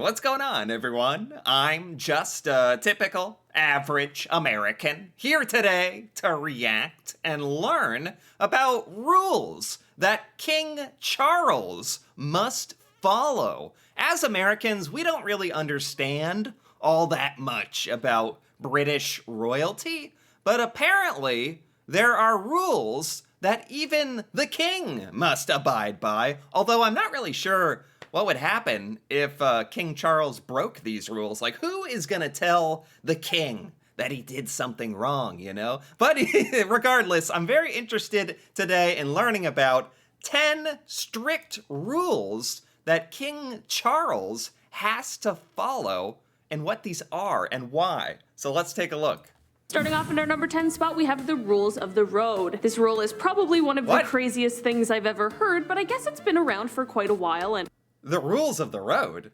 What's going on, everyone? I'm just a typical, average American here today to react and learn about rules that King Charles must follow. As Americans, we don't really understand all that much about British royalty, but apparently there are rules that even the king must abide by, although I'm not really sure what would happen if King Charles broke these rules. Like, who is going to tell the king that he did something wrong, you know? But regardless, I'm very interested today in learning about 10 strict rules that King Charles has to follow and what these are and why. So let's take a look. Starting off in our number 10 spot, we have the rules of the road. This rule is probably one of the craziest things I've ever heard, but I guess it's been around for quite a while. And the rules of the road?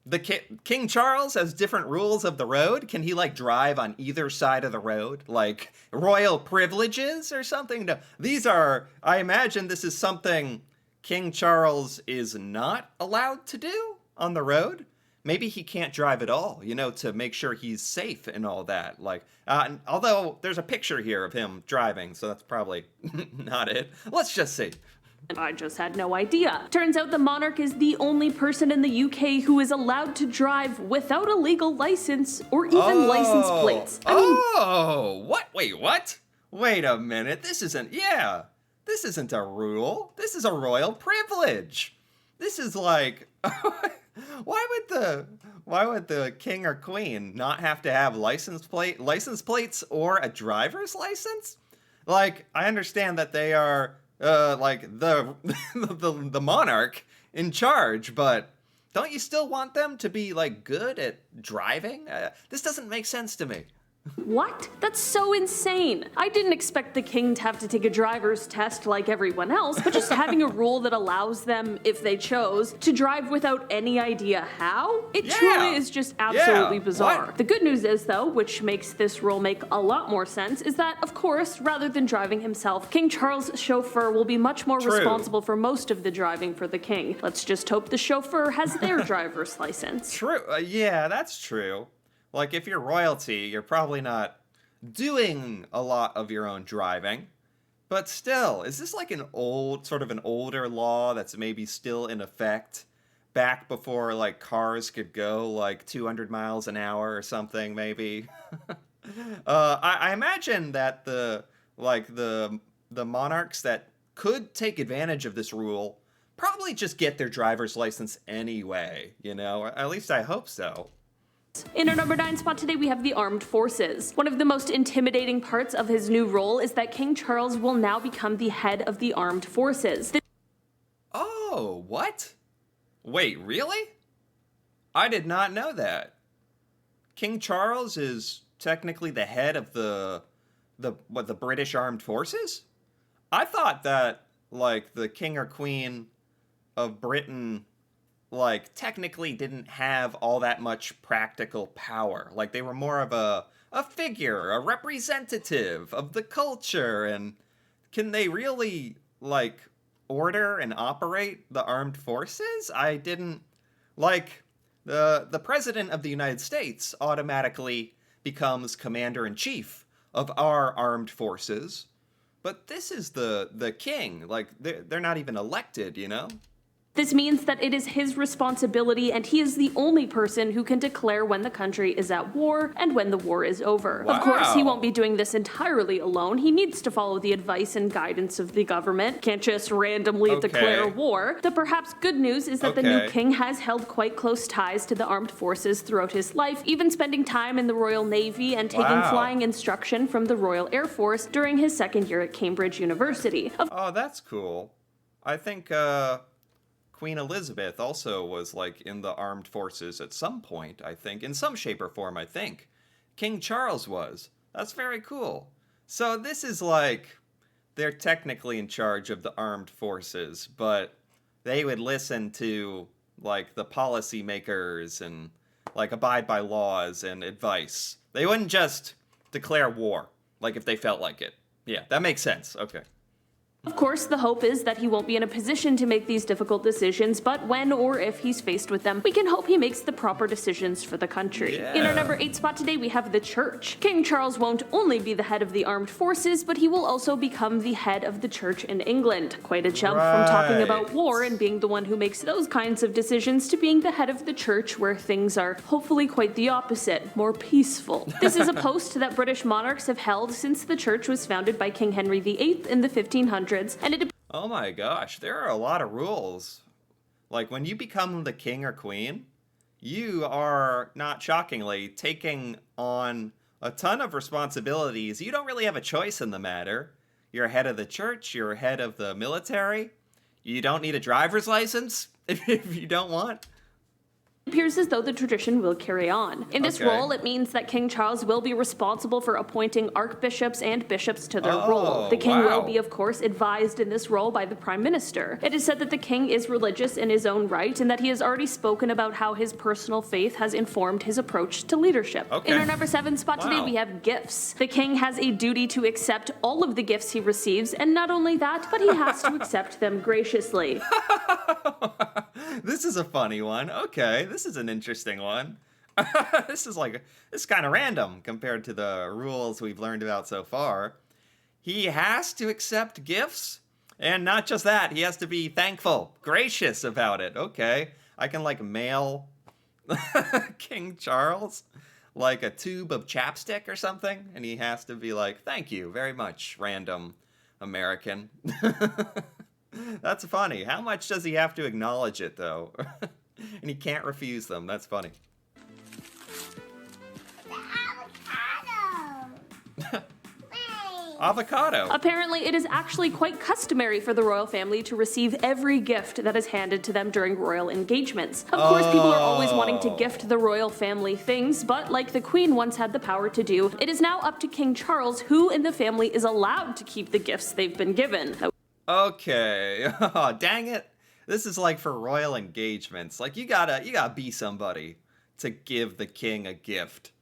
The King Charles has different rules of the road? Can he, like, drive on either side of the road? Like, royal privileges or something? No, these are, I imagine this is something King Charles is not allowed to do on the road. Maybe he can't drive at all, you know, to make sure he's safe and all that. Like, although there's a picture here of him driving, so that's probably not it. Let's just see. I just had no idea. Turns out the monarch is the only person in the UK who is allowed to drive without a legal license or even license plates. What? Wait, what? Wait a minute. This isn't a rule. This is a royal privilege. This is like, why would the king or queen not have to have license plates or a driver's license? Like, I understand that they are like the monarch in charge, but don't you still want them to be like good at driving? This doesn't make sense to me. What? That's so insane. I didn't expect the king to have to take a driver's test like everyone else, but just having a rule that allows them, if they chose, to drive without any idea how? It truly is just absolutely bizarre. What? The good news is, though, which makes this rule make a lot more sense, is that, of course, rather than driving himself, King Charles' chauffeur will be much more responsible for most of the driving for the king. Let's just hope the chauffeur has their driver's license. True. Yeah, that's true. Like, if you're royalty, you're probably not doing a lot of your own driving. But still, is this like an older law that's maybe still in effect back before, like, cars could go, like, 200 miles an hour or something, maybe? I imagine that the monarchs that could take advantage of this rule probably just get their driver's license anyway, you know? Or at least I hope so. In our number 9 spot today, we have the armed forces. One of the most intimidating parts of his new role is that King Charles will now become the head of the armed forces. Oh, what? Wait, really? I did not know that. King Charles is technically the head of the British Armed Forces? I thought that, like, the king or queen of Britain, like, technically didn't have all that much practical power. Like, they were more of a figure, a representative of the culture, and can they really, like, order and operate the armed forces? I didn't, like, the president of the United States automatically becomes commander-in-chief of our armed forces, but this is the king. Like, they're not even elected, you know? This means that it is his responsibility, and he is the only person who can declare when the country is at war and when the war is over. Wow. Of course, he won't be doing this entirely alone. He needs to follow the advice and guidance of the government. Can't just randomly declare war. The perhaps good news is that the new king has held quite close ties to the armed forces throughout his life, even spending time in the Royal Navy and taking flying instruction from the Royal Air Force during his second year at Cambridge University. Oh, that's cool. I think, Queen Elizabeth also was, like, in the armed forces at some point, I think. In some shape or form, I think. King Charles was. That's very cool. So this is like, they're technically in charge of the armed forces, but they would listen to, like, the policymakers and, like, abide by laws and advice. They wouldn't just declare war, like, if they felt like it. Yeah, that makes sense. Okay. Of course, the hope is that he won't be in a position to make these difficult decisions, but when or if he's faced with them, we can hope he makes the proper decisions for the country. Yeah. In our number 8 spot today, we have the church. King Charles won't only be the head of the armed forces, but he will also become the head of the church in England. Quite a jump from talking about war and being the one who makes those kinds of decisions to being the head of the church, where things are hopefully quite the opposite, more peaceful. This is a post that British monarchs have held since the church was founded by King Henry VIII in the 1500s. And it Oh my gosh, there are a lot of rules. Like when you become the king or queen, you are, not shockingly, taking on a ton of responsibilities. You don't really have a choice in the matter. You're head of the church, you're head of the military. You don't need a driver's license if you don't want. appears as though the tradition will carry on. In this role, it means that King Charles will be responsible for appointing archbishops and bishops to their role. The king will be, of course, advised in this role by the Prime Minister. It is said that the king is religious in his own right and that he has already spoken about how his personal faith has informed his approach to leadership. In our number 7 spot today, we have gifts. The king has a duty to accept all of the gifts he receives, and not only that, but he has to accept them graciously. This is a funny one. Okay, this is an interesting one. This is kind of random compared to the rules we've learned about so far. He has to accept gifts, and not just that, he has to be thankful, gracious about it. Okay, I can mail King Charles like a tube of chapstick or something, and he has to be like, thank you very much, random American. That's funny. How much does he have to acknowledge it, though? And he can't refuse them. That's funny. Avocado. Apparently, it is actually quite customary for the royal family to receive every gift that is handed to them during royal engagements. Of course, people are always wanting to gift the royal family things, but like the Queen once had the power to do, it is now up to King Charles who in the family is allowed to keep the gifts they've been given. Okay. Oh, dang it. This is like for royal engagements. Like you gotta be somebody to give the king a gift.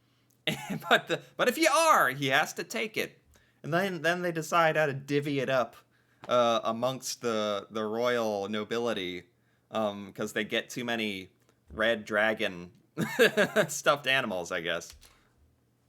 But if you are, he has to take it. And then they decide how to divvy it up amongst the royal nobility because they get too many red dragon stuffed animals, I guess.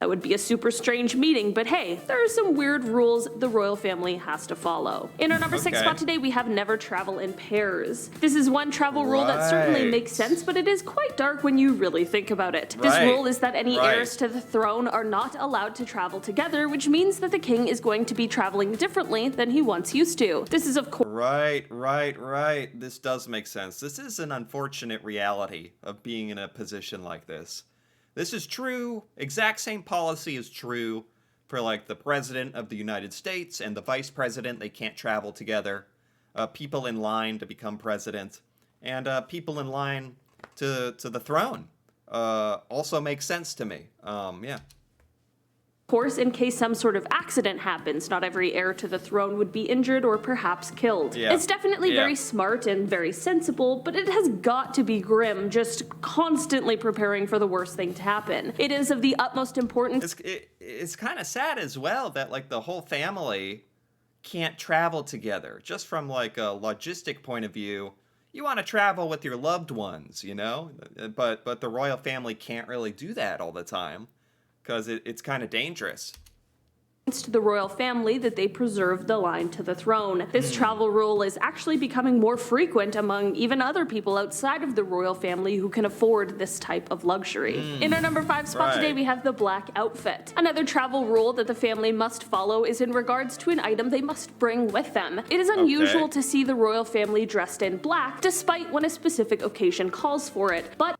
That would be a super strange meeting, but hey, there are some weird rules the royal family has to follow. In our number 6 spot today, we have never travel in pairs. This is one travel rule that certainly makes sense, but it is quite dark when you really think about it. This rule is that any heirs to the throne are not allowed to travel together, which means that the king is going to be traveling differently than he once used to. This is of course Right. This does make sense. This is an unfortunate reality of being in a position like this. This is true. Exact same policy is true for the president of the United States and the vice president. They can't travel together. People in line to become president and people in line to the throne also makes sense to me. Yeah. Of course, in case some sort of accident happens, not every heir to the throne would be injured or perhaps killed. It's definitely very smart and very sensible, but it has got to be grim, just constantly preparing for the worst thing to happen. It is of the utmost importance. It's kind of sad as well that the whole family can't travel together. Just from a logistic point of view, you want to travel with your loved ones, but the royal family can't really do that all the time. Because it's kind of dangerous. To the royal family that they preserve the line to the throne. This travel rule is actually becoming more frequent among even other people outside of the royal family who can afford this type of luxury. In our number 5 spot today, we have the black outfit. Another travel rule that the family must follow is in regards to an item they must bring with them. It is unusual to see the royal family dressed in black, despite when a specific occasion calls for it. But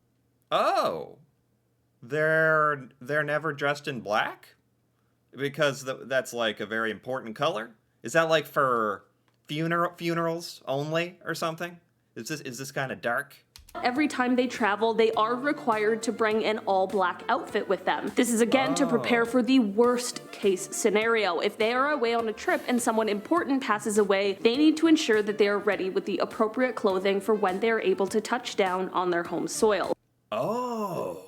They're never dressed in black? Because that's a very important color? Is that for funerals only or something? Is this kind of dark? every time they travel, they are required to bring an all-black outfit with them. This is again to prepare for the worst case scenario. If they are away on a trip and someone important passes away, they need to ensure that they are ready with the appropriate clothing for when they are able to touch down on their home soil. Oh.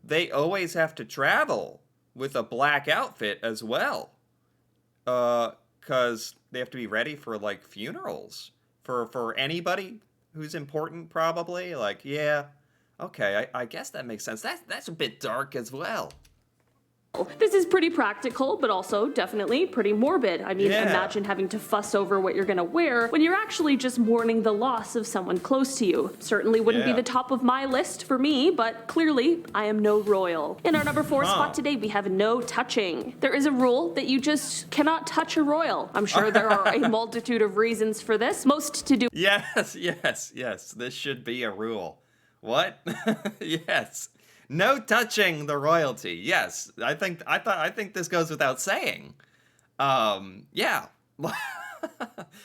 They always have to travel with a black outfit as well. because they have to be ready for like funerals for anybody who's important, probably. Like, yeah, okay, I guess that makes sense. That's a bit dark as well. This is pretty practical, but also definitely pretty morbid. I mean, imagine having to fuss over what you're gonna wear when you're actually just mourning the loss of someone close to you. Certainly wouldn't be the top of my list for me, but clearly I am no royal. In our number 4 spot today, we have no touching. There is a rule that you just cannot touch a royal. I'm sure there are a multitude of reasons for this, most to do. Yes. This should be a rule. What? Yes. No touching the royalty. Yes, I think this goes without saying. Yeah.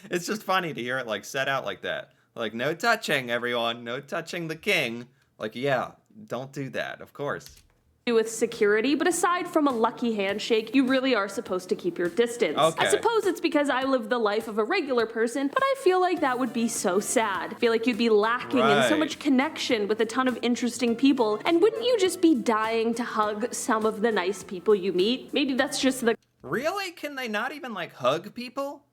It's just funny to hear it like set out like that. Like, no touching, everyone. No touching the king. Like, yeah, don't do that, of course. With security, but aside from a lucky handshake, you really are supposed to keep your distance. Okay. I suppose it's because I live the life of a regular person, but I feel like that would be so sad. I feel like you'd be lacking in so much connection with a ton of interesting people, and wouldn't you just be dying to hug some of the nice people you meet? Maybe that's just the... Really? Can they not even like hug people?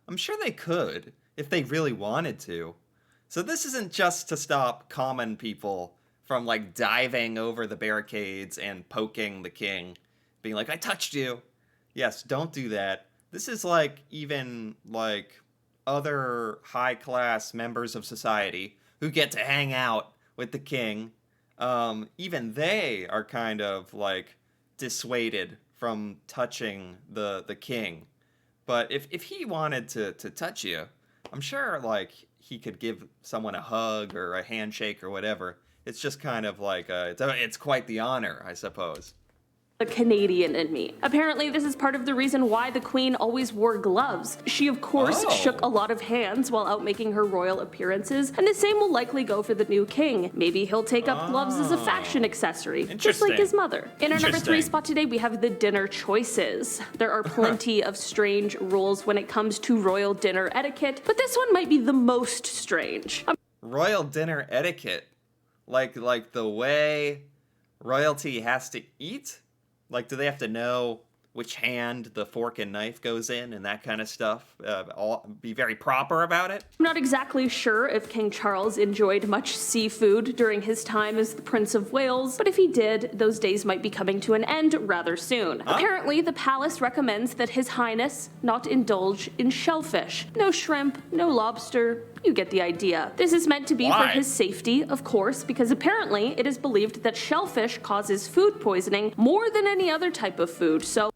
I'm sure they could, if they really wanted to. So this isn't just to stop common people from like diving over the barricades and poking the king, being like, I touched you. Yes, don't do that. This is like even like other high class members of society who get to hang out with the king. Even they are kind of like dissuaded from touching the king. But if he wanted to touch you, I'm sure like he could give someone a hug or a handshake or whatever. It's just kind of like, it's quite the honor, I suppose. The Canadian in me. Apparently, this is part of the reason why the Queen always wore gloves. She, of course, shook a lot of hands while out making her royal appearances, and the same will likely go for the new king. Maybe he'll take up gloves as a fashion accessory, just like his mother. In our number 3 spot today, we have the dinner choices. There are plenty of strange rules when it comes to royal dinner etiquette, but this one might be the most strange. Royal dinner etiquette? Like the way royalty has to eat? Like, do they have to know which hand the fork and knife goes in and that kind of stuff? Be very proper about it? I'm not exactly sure if King Charles enjoyed much seafood during his time as the Prince of Wales, but if he did, those days might be coming to an end rather soon. Apparently, the palace recommends that His Highness not indulge in shellfish. No shrimp, no lobster. You get the idea. This is meant to be for his safety, of course, because apparently it is believed that shellfish causes food poisoning more than any other type of food, so...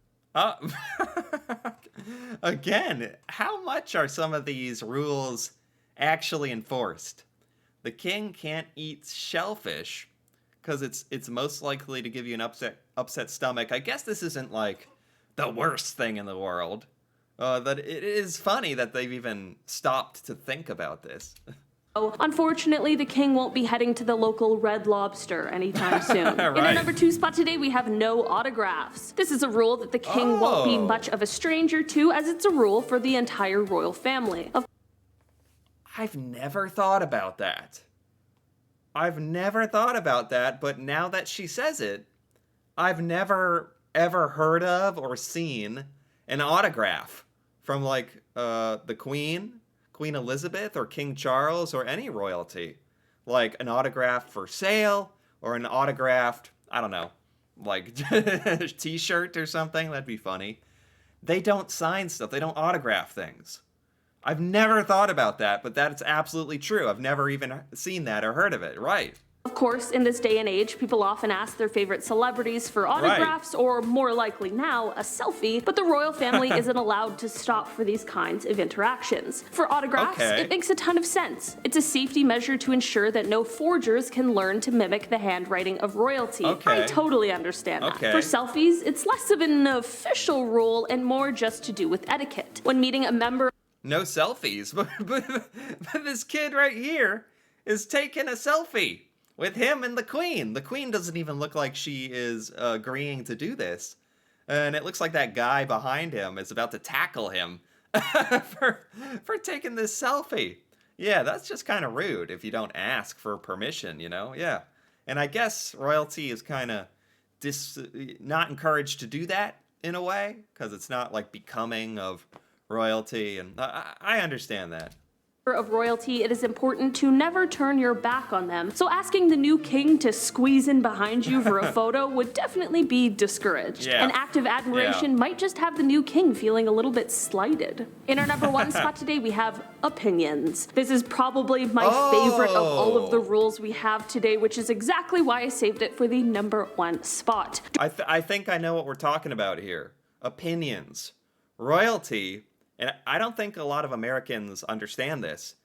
Again, how much are some of these rules actually enforced? The king can't eat shellfish because it's most likely to give you an upset stomach. I guess this isn't like the worst thing in the world. That it is funny that they've even stopped to think about this. Unfortunately, the king won't be heading to the local Red Lobster anytime soon. In our number 2 spot today, we have no autographs. This is a rule that the king won't be much of a stranger to, as it's a rule for the entire royal family. I've never thought about that. But now that she says it, I've never ever heard of or seen an autograph from like the Queen Elizabeth or King Charles or any royalty. Like an autograph for sale or an autographed, I don't know, like t-shirt or something. That'd be funny. They don't sign stuff. They don't autograph things. I've never thought about that, but that's absolutely true. I've never even seen that or heard of it. Right. Of course, in this day and age, people often ask their favorite celebrities for autographs, or more likely now, a selfie, but the royal family isn't allowed to stop for these kinds of interactions. For autographs, it makes a ton of sense. It's a safety measure to ensure that no forgers can learn to mimic the handwriting of royalty. I totally understand that. For selfies, it's less of an official rule and more just to do with etiquette. When meeting a member... No selfies, but this kid right here is taking a selfie with him and the Queen. The Queen doesn't even look like she is agreeing to do this. And it looks like that guy behind him is about to tackle him for taking this selfie. Yeah, that's just kind of rude if you don't ask for permission, you know? Yeah. And I guess royalty is kind of not encouraged to do that in a way, because it's not like becoming of royalty, and I understand that. Of royalty, it is important to never turn your back on them. So asking the new king to squeeze in behind you for a photo would definitely be discouraged. Yeah. An act of admiration might just have the new king feeling a little bit slighted. In our number one spot today, we have opinions. This is probably my favorite of all of the rules we have today, which is exactly why I saved it for the number one spot. I think I know what we're talking about here. Opinions. Royalty. And I don't think a lot of Americans understand this.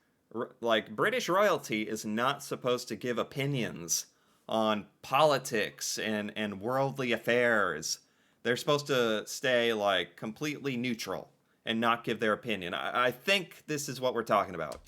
Like, British royalty is not supposed to give opinions on politics and worldly affairs. They're supposed to stay, like, completely neutral and not give their opinion. I think this is what we're talking about.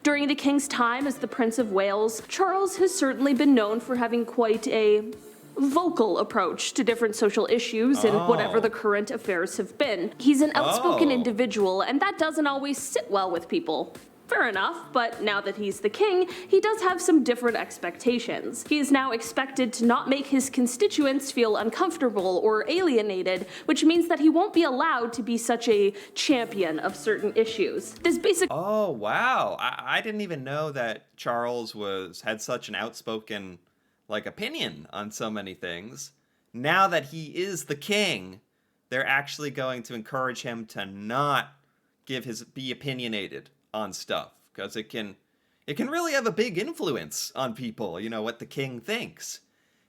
During the king's time as the Prince of Wales, Charles has certainly been known for having quite a vocal approach to different social issues and whatever the current affairs have been. He's an outspoken individual, and that doesn't always sit well with people. Fair enough, but now that he's the king, he does have some different expectations. He is now expected to not make his constituents feel uncomfortable or alienated, which means that he won't be allowed to be such a champion of certain issues. This basic— Oh, wow. I didn't even know that Charles had such an outspoken opinion on so many things. Now that he is the king, they're actually going to encourage him to not be opinionated on stuff, because it can really have a big influence on people, what the king thinks.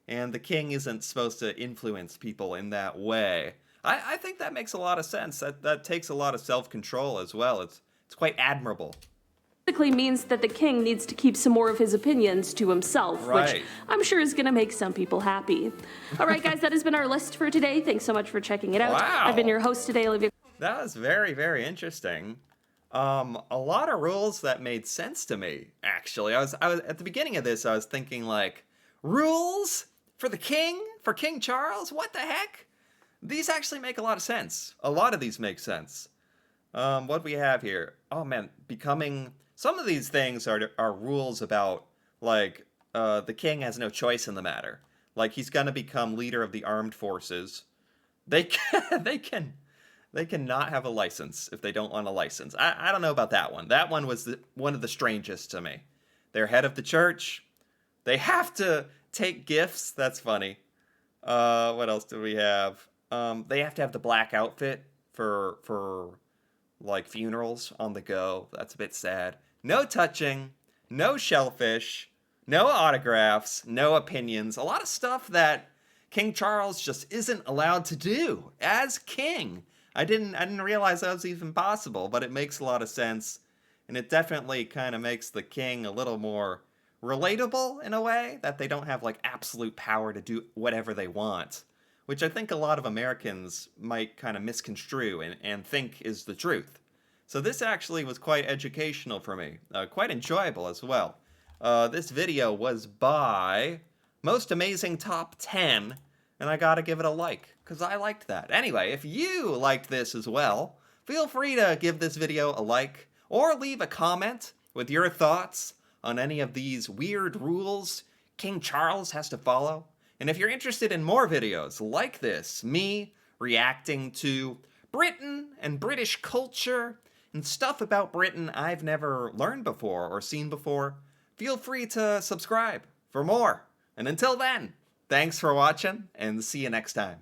And the king isn't supposed to influence people in that way. I think that makes a lot of sense. That takes a lot of self-control as well. It's quite admirable. Basically means that the king needs to keep some more of his opinions to himself, which I'm sure is going to make some people happy. All right, guys, that has been our list for today. Thanks so much for checking it out. Wow. I've been your host today, Olivia. That was very, very interesting. A lot of rules that made sense to me, actually. I was at the beginning of this, I was thinking, rules for the king? For King Charles? What the heck? These actually make a lot of sense. A lot of these make sense. What do we have here? Oh, man, some of these things are rules about, the king has no choice in the matter. Like, he's going to become leader of the armed forces. They cannot have a license if they don't want a license. I don't know about that one. That one was one of the strangest to me. They're head of the church. They have to take gifts. That's funny. What else do we have? They have to have the black outfit for funerals on the go. That's a bit sad. No touching, no shellfish, no autographs, no opinions. A lot of stuff that King Charles just isn't allowed to do as king. I didn't realize that was even possible, but it makes a lot of sense. And it definitely kind of makes the king a little more relatable in a way, that they don't have absolute power to do whatever they want, which I think a lot of Americans might kind of misconstrue and think is the truth. So this actually was quite educational for me, quite enjoyable as well. This video was by Most Amazing Top 10, and I gotta give it a like, because I liked that. Anyway, if you liked this as well, feel free to give this video a like, or leave a comment with your thoughts on any of these weird rules King Charles has to follow. And if you're interested in more videos like this, me reacting to Britain and British culture and stuff about Britain I've never learned before or seen before, feel free to subscribe for more. And until then, thanks for watching, and see you next time.